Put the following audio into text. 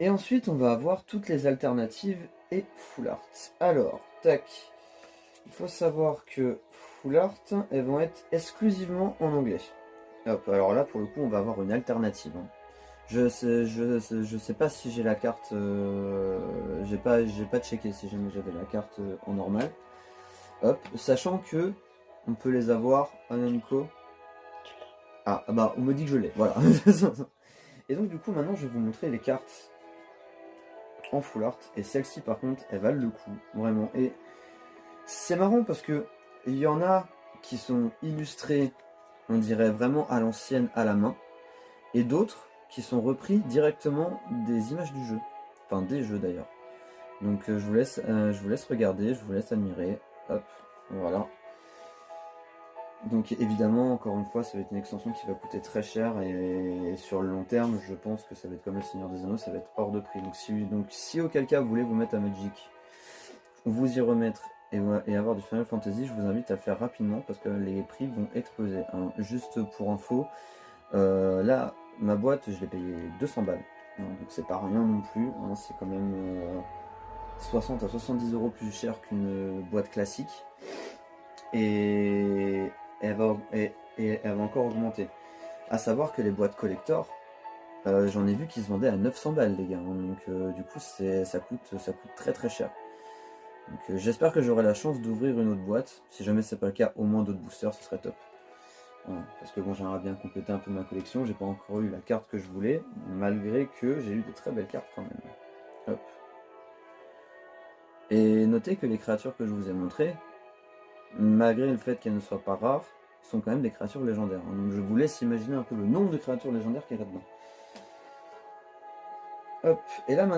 Et ensuite, on va avoir toutes les alternatives et full art. Alors, tac. Il faut savoir que full art, elles vont être exclusivement en anglais. Hop, alors là, pour le coup, on va avoir une alternative, hein. Je sais pas si j'ai la carte. J'ai pas checké si jamais j'avais la carte en normal. Hop, sachant que on peut les avoir en Namco. Ah bah on me dit que je l'ai, voilà. Et donc du coup maintenant je vais vous montrer les cartes en full art. Et celle-ci par contre elles valent le coup, vraiment. Et c'est marrant parce que il y en a qui sont illustrées, on dirait vraiment à l'ancienne à la main. Et d'autres qui sont repris directement des images du jeu. Enfin des jeux d'ailleurs. Donc je vous laisse regarder, je vous laisse admirer. Hop, voilà. Donc évidemment, encore une fois, ça va être une extension qui va coûter très cher et sur le long terme, je pense que ça va être comme le Seigneur des Anneaux, ça va être hors de prix. Donc si auquel cas vous voulez vous mettre à Magic, vous y remettre et avoir du Final Fantasy, je vous invite à le faire rapidement parce que les prix vont exploser, hein. Juste pour info, là, ma boîte, je l'ai payée 200 balles. Donc c'est pas rien non plus, hein, c'est quand même 60 à 70 euros plus cher qu'une boîte classique. Et elle va encore augmenter. À savoir que les boîtes collector, j'en ai vu qui se vendaient à 900 balles les gars, hein. Donc du coup ça coûte très très cher. Donc j'espère que j'aurai la chance d'ouvrir une autre boîte. Si jamais c'est pas le cas, au moins d'autres boosters, ce serait top. Voilà. Parce que bon, j'aimerais bien compléter un peu ma collection. J'ai pas encore eu la carte que je voulais, malgré que j'ai eu de très belles cartes quand même. Hop. Et notez que les créatures que je vous ai montrées, malgré le fait qu'elles ne soient pas rares, sont quand même des créatures légendaires. Donc je vous laisse imaginer un peu le nombre de créatures légendaires qu'il y a là-dedans. Hop, et là maintenant